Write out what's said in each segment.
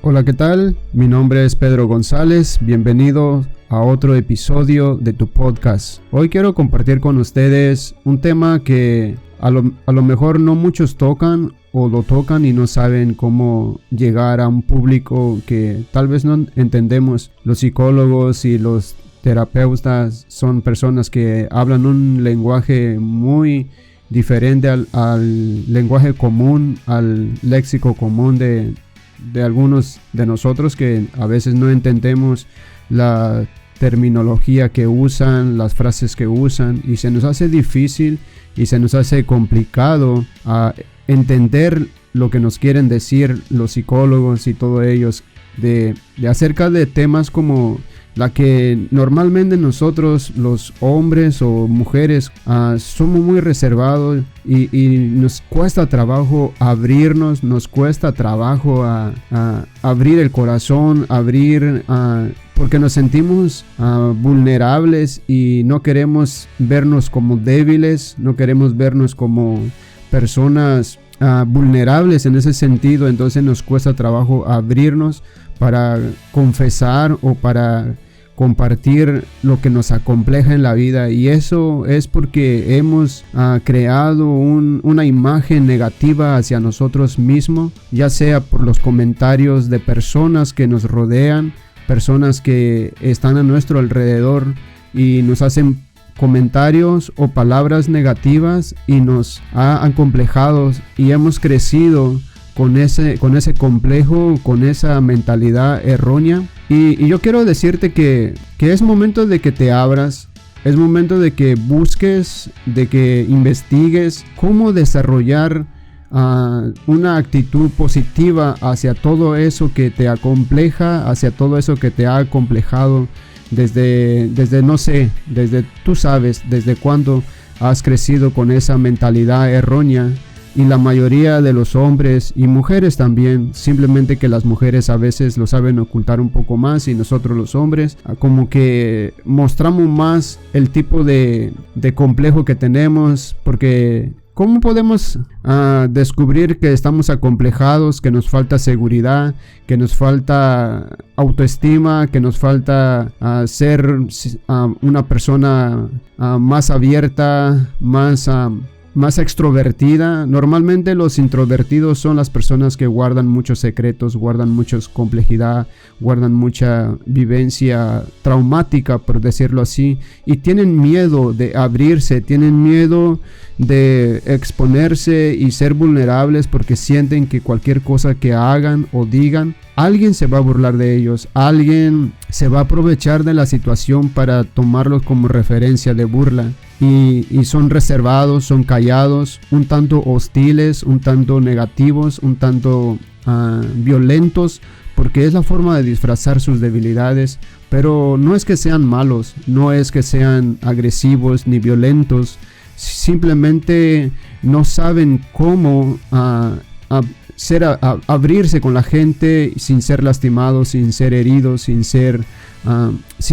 Hola, ¿qué tal? Mi nombre es Pedro González, bienvenido a otro episodio de tu podcast. Hoy quiero compartir con ustedes un tema que a lo mejor no muchos tocan o lo tocan y no saben cómo llegar a un público que tal vez no entendemos. Los psicólogos y los terapeutas son personas que hablan un lenguaje muy diferente al lenguaje común, al léxico común de algunos de nosotros, que a veces no entendemos la terminología que usan, las frases que usan, y se nos hace difícil y se nos hace complicado entender lo que nos quieren decir los psicólogos y todos ellos de acerca de temas como la que normalmente nosotros los hombres o mujeres somos muy reservados y nos cuesta trabajo abrirnos, nos cuesta trabajo abrir el corazón, porque nos sentimos vulnerables y no queremos vernos como débiles, no queremos vernos como personas vulnerables en ese sentido. Entonces nos cuesta trabajo abrirnos para confesar o para compartir lo que nos acompleja en la vida, y eso es porque hemos creado una imagen negativa hacia nosotros mismos, ya sea por los comentarios de personas que nos rodean, personas que están a nuestro alrededor y nos hacen comentarios o palabras negativas y nos ha acomplejado, y hemos crecido con ese complejo, con esa mentalidad errónea. Y yo quiero decirte que es momento de que te abras, es momento de que busques, de que investigues cómo desarrollar una actitud positiva hacia todo eso que te acompleja, hacia todo eso que te ha acomplejado desde no sé, desde tú sabes, desde cuándo has crecido con esa mentalidad errónea. Y la mayoría de los hombres y mujeres también, simplemente que las mujeres a veces lo saben ocultar un poco más, y nosotros los hombres como que mostramos más el tipo de complejo que tenemos, porque ¿cómo podemos descubrir que estamos acomplejados, que nos falta seguridad, que nos falta autoestima, que nos falta ser una persona más abierta, más extrovertida? Normalmente los introvertidos son las personas que guardan muchos secretos, guardan mucha complejidad, guardan mucha vivencia traumática, por decirlo así, y tienen miedo de abrirse, tienen miedo de exponerse y ser vulnerables, porque sienten que cualquier cosa que hagan o digan, alguien se va a burlar de ellos, alguien se va a aprovechar de la situación para tomarlos como referencia de burla. Y son reservados, son callados, un tanto hostiles, un tanto negativos, un tanto violentos, porque es la forma de disfrazar sus debilidades. Pero no es que sean malos, no es que sean agresivos ni violentos, simplemente no saben cómo abrirse con la gente sin ser lastimados, sin ser heridos, sin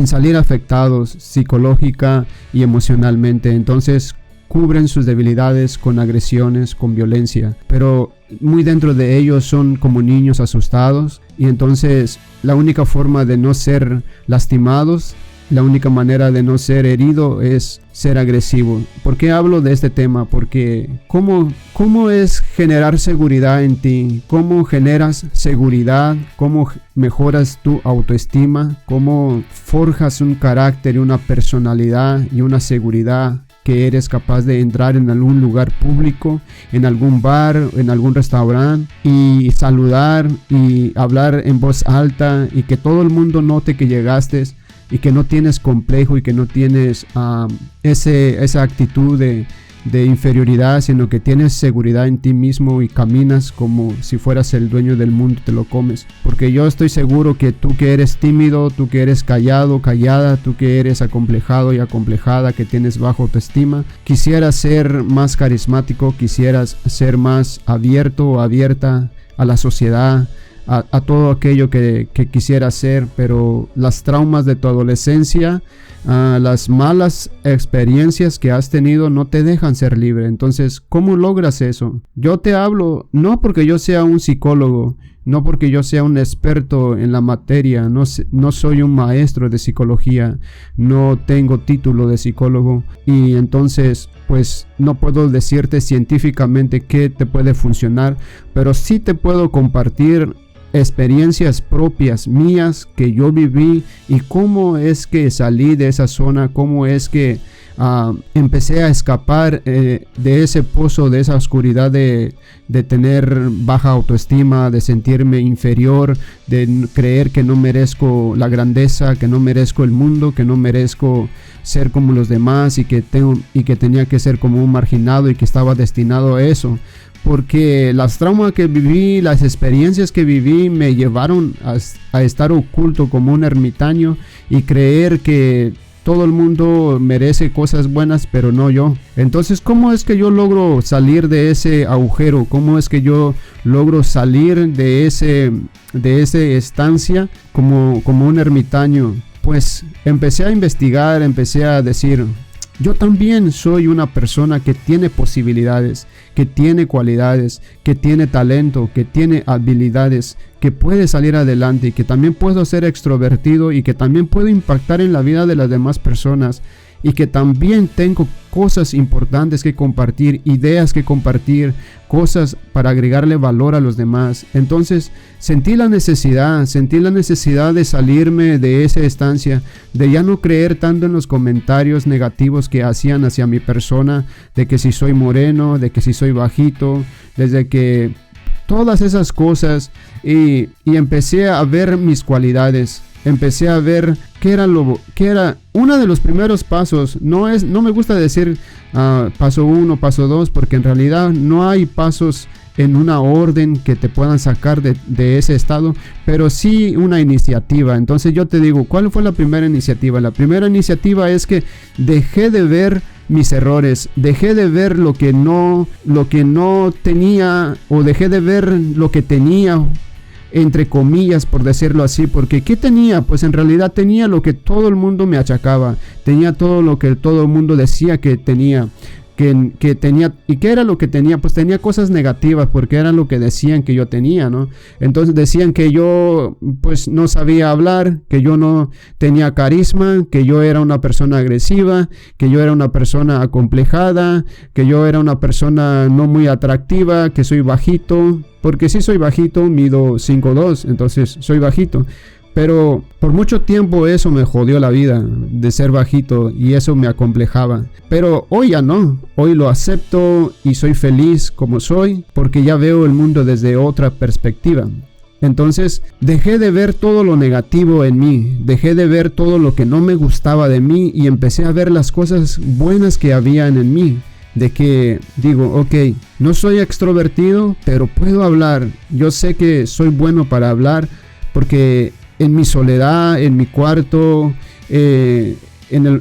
salir afectados psicológica y emocionalmente. Entonces cubren sus debilidades con agresiones, con violencia, pero muy dentro de ellos son como niños asustados, y entonces la única forma de no ser lastimados, la única manera de no ser herido es ser agresivo. ¿Por qué hablo de este tema? Porque ¿cómo es generar seguridad en ti? ¿Cómo generas seguridad? ¿Cómo mejoras tu autoestima? ¿Cómo forjas un carácter y una personalidad y una seguridad que eres capaz de entrar en algún lugar público, en algún bar, en algún restaurante, y saludar y hablar en voz alta y que todo el mundo note que llegaste? Y que no tienes complejo y que no tienes esa actitud de inferioridad, sino que tienes seguridad en ti mismo y caminas como si fueras el dueño del mundo, te lo comes. Porque yo estoy seguro que tú que eres tímido, tú que eres callado, callada, tú que eres acomplejado y acomplejada, que tienes baja autoestima, quisieras ser más carismático, quisieras ser más abierto o abierta a la sociedad, a todo aquello que quisiera ser, pero las traumas de tu adolescencia, las malas experiencias que has tenido no te dejan ser libre. Entonces, ¿cómo logras eso? Yo te hablo no porque yo sea un psicólogo, no porque yo sea un experto en la materia, no soy un maestro de psicología, no tengo título de psicólogo y entonces pues no puedo decirte científicamente qué te puede funcionar, pero sí te puedo compartir experiencias propias mías que yo viví y cómo es que salí de esa zona, cómo es que empecé a escapar de ese pozo, de esa oscuridad de tener baja autoestima, de sentirme inferior, de creer que no merezco la grandeza, que no merezco el mundo, que no merezco ser como los demás y que tenía que ser como un marginado y que estaba destinado a eso. Porque las traumas que viví, las experiencias que viví me llevaron a estar oculto como un ermitaño y creer que todo el mundo merece cosas buenas, pero no yo. Entonces, ¿cómo es que yo logro salir de ese agujero? ¿Cómo es que yo logro salir de esa estancia como un ermitaño? Pues empecé a investigar, empecé a decir, yo también soy una persona que tiene posibilidades, que tiene cualidades, que tiene talento, que tiene habilidades, que puede salir adelante y que también puedo ser extrovertido y que también puedo impactar en la vida de las demás personas y que también tengo cosas importantes que compartir, ideas que compartir, cosas para agregarle valor a los demás. Entonces sentí la necesidad de salirme de esa estancia, de ya no creer tanto en los comentarios negativos que hacían hacia mi persona, de que si soy moreno, de que si soy bajito, desde que todas esas cosas y empecé a ver mis cualidades. Empecé a ver qué era uno de los primeros pasos. No me gusta decir paso 1, paso 2, porque en realidad no hay pasos en una orden que te puedan sacar de ese estado, pero sí una iniciativa. Entonces yo te digo, ¿cuál fue la primera iniciativa? La primera iniciativa es que dejé de ver mis errores, dejé de ver lo que no tenía, o dejé de ver lo que tenía, entre comillas, por decirlo así, porque ¿qué tenía? Pues en realidad tenía lo que todo el mundo me achacaba, tenía todo lo que todo el mundo decía que tenía. Que tenía. ¿Y qué era lo que tenía? Pues tenía cosas negativas, porque era lo que decían que yo tenía, ¿no? Entonces decían que yo pues no sabía hablar, que yo no tenía carisma, que yo era una persona agresiva, que yo era una persona acomplejada, que yo era una persona no muy atractiva, que soy bajito, porque sí soy bajito, mido 5'2", entonces soy bajito. Pero por mucho tiempo eso me jodió la vida, de ser bajito, y eso me acomplejaba. Pero hoy ya no, hoy lo acepto y soy feliz como soy, porque ya veo el mundo desde otra perspectiva. Entonces dejé de ver todo lo negativo en mí, dejé de ver todo lo que no me gustaba de mí y empecé a ver las cosas buenas que habían en mí. De que digo, ok, no soy extrovertido, pero puedo hablar. Yo sé que soy bueno para hablar, porque en mi soledad, en mi cuarto, en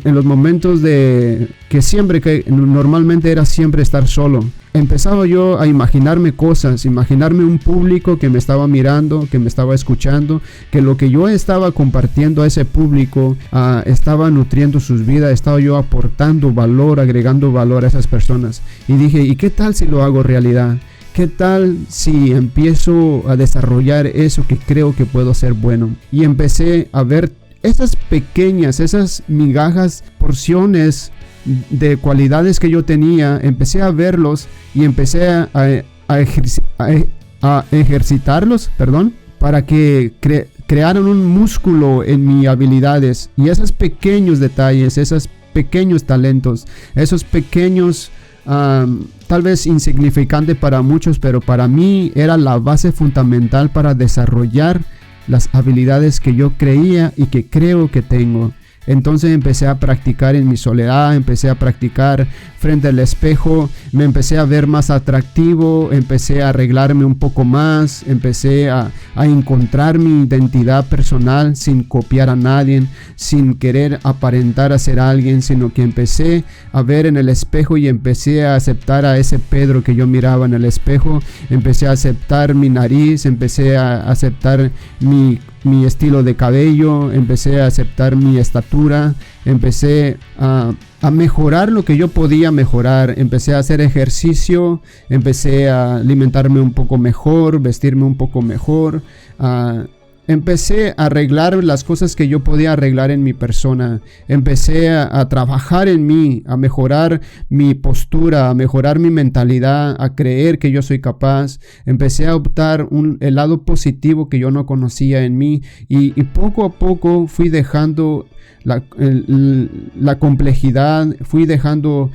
los momentos que normalmente era siempre estar solo, empezaba yo a imaginarme cosas, imaginarme un público que me estaba mirando, que me estaba escuchando, que lo que yo estaba compartiendo a ese público estaba nutriendo sus vidas, estaba yo aportando valor, agregando valor a esas personas. Y dije, ¿y qué tal si lo hago realidad? ¿Qué tal si empiezo a desarrollar eso que creo que puedo ser bueno? Y empecé a ver esas pequeñas, esas migajas, porciones de cualidades que yo tenía. Empecé a verlos y empecé a ejercitarlos, para que crearan un músculo en mis habilidades. Y esos pequeños detalles, esos pequeños talentos, esos pequeños... tal vez insignificante para muchos, pero para mí era la base fundamental para desarrollar las habilidades que yo creía y que creo que tengo. Entonces empecé a practicar en mi soledad, empecé a practicar frente al espejo, me empecé a ver más atractivo, empecé a arreglarme un poco más, empecé a encontrar mi identidad personal sin copiar a nadie, sin querer aparentar a ser alguien, sino que empecé a ver en el espejo y empecé a aceptar a ese Pedro que yo miraba en el espejo, empecé a aceptar mi nariz, empecé a aceptar mi mi estilo de cabello, empecé a aceptar mi estatura, empecé a mejorar lo que yo podía mejorar, empecé a hacer ejercicio, empecé a alimentarme un poco mejor, vestirme un poco mejor, empecé a arreglar las cosas que yo podía arreglar en mi persona. Empecé a trabajar en mí, a mejorar mi postura, a mejorar mi mentalidad, a creer que yo soy capaz. Empecé a adoptar el lado positivo que yo no conocía en mí. Y poco a poco fui dejando la complejidad, fui dejando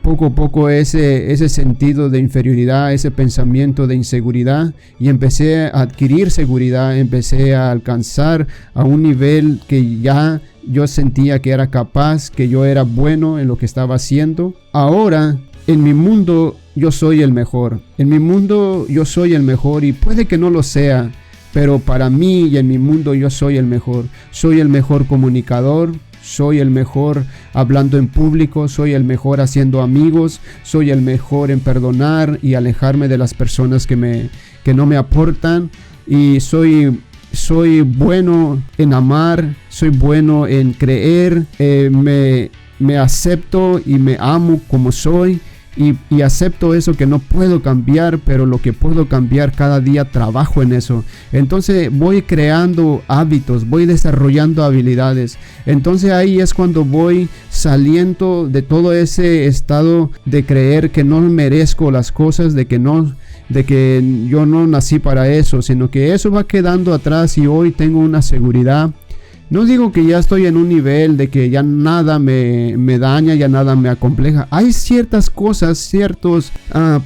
poco a poco ese sentido de inferioridad, ese pensamiento de inseguridad, y empecé a adquirir seguridad, empecé a alcanzar a un nivel que ya yo sentía que era capaz, que yo era bueno en lo que estaba haciendo. Ahora, en mi mundo, yo soy el mejor. En mi mundo, yo soy el mejor, y puede que no lo sea, pero para mí y en mi mundo yo soy el mejor. Soy el mejor comunicador, soy el mejor hablando en público, soy el mejor haciendo amigos, soy el mejor en perdonar y alejarme de las personas que no me aportan, y soy bueno en amar, soy bueno en creer, me acepto y me amo como soy. Y acepto eso que no puedo cambiar, pero lo que puedo cambiar cada día trabajo en eso. Entonces voy creando hábitos, voy desarrollando habilidades. Entonces ahí es cuando voy saliendo de todo ese estado de creer que no merezco las cosas, de que yo no nací para eso, sino que eso va quedando atrás, y hoy tengo una seguridad. No digo que ya estoy en un nivel de que ya nada me daña, ya nada me acompleja. Hay ciertas cosas, ciertos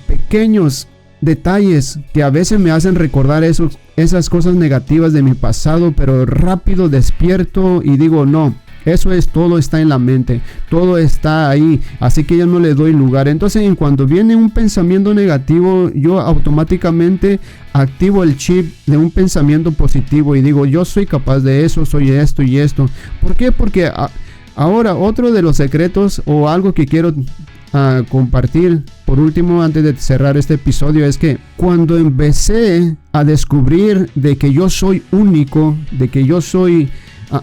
pequeños detalles que a veces me hacen recordar esas cosas negativas de mi pasado, pero rápido despierto y digo, no, eso es, todo está en la mente, todo está ahí, así que yo no le doy lugar. Entonces, en cuanto viene un pensamiento negativo, yo automáticamente activo el chip de un pensamiento positivo y digo, yo soy capaz de eso, soy esto y esto. ¿Por qué? Porque ahora otro de los secretos, o algo que quiero compartir por último antes de cerrar este episodio, es que cuando empecé a descubrir de que yo soy único, de que yo soy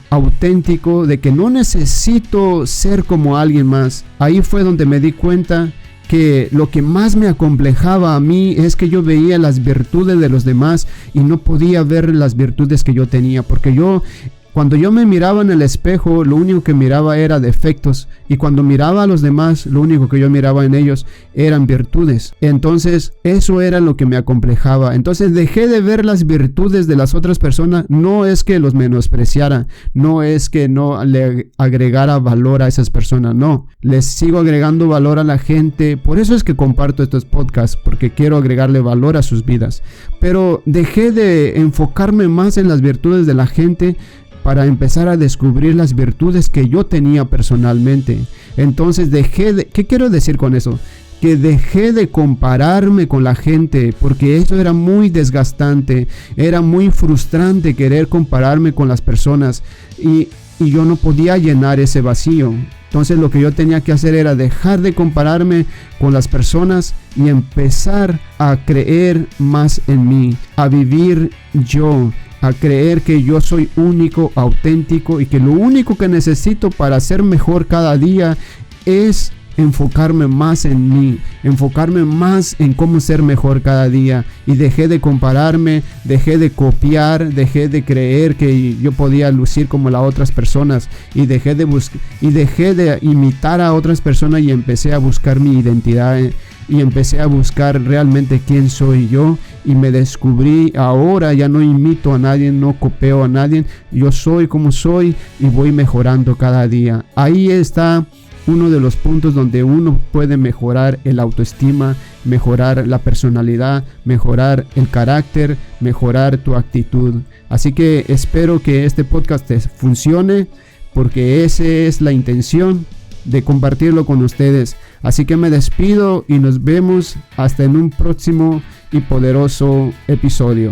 auténtico, de que no necesito ser como alguien más, ahí fue donde me di cuenta que lo que más me acomplejaba a mí es que yo veía las virtudes de los demás y no podía ver las virtudes que yo tenía, porque cuando yo me miraba en el espejo, lo único que miraba era defectos, y cuando miraba a los demás, lo único que yo miraba en ellos eran virtudes. Entonces, eso era lo que me acomplejaba. Entonces, dejé de ver las virtudes de las otras personas. No es que los menospreciara, no es que no le agregara valor a esas personas, no. Les sigo agregando valor a la gente. Por eso es que comparto estos podcasts, porque quiero agregarle valor a sus vidas. Pero dejé de enfocarme más en las virtudes de la gente para empezar a descubrir las virtudes que yo tenía personalmente. Entonces ¿qué quiero decir con eso? Que dejé de compararme con la gente, porque eso era muy desgastante, era muy frustrante querer compararme con las personas, y yo no podía llenar ese vacío. Entonces lo que yo tenía que hacer era dejar de compararme con las personas y empezar a creer más en mí, a vivir yo, a creer que yo soy único, auténtico, y que lo único que necesito para ser mejor cada día es enfocarme más en mí, enfocarme más en cómo ser mejor cada día. Y dejé de compararme, dejé de copiar, dejé de creer que yo podía lucir como las otras personas, y dejé de imitar a otras personas, y empecé a buscar mi identidad, y empecé a buscar realmente quién soy yo, y me descubrí. Ahora ya no imito a nadie, no copio a nadie, yo soy como soy y voy mejorando cada día. Ahí está uno de los puntos donde uno puede mejorar el autoestima, mejorar la personalidad, mejorar el carácter, mejorar tu actitud. Así que espero que este podcast te funcione, porque esa es la intención de compartirlo con ustedes. Así que me despido y nos vemos hasta en un próximo y poderoso episodio.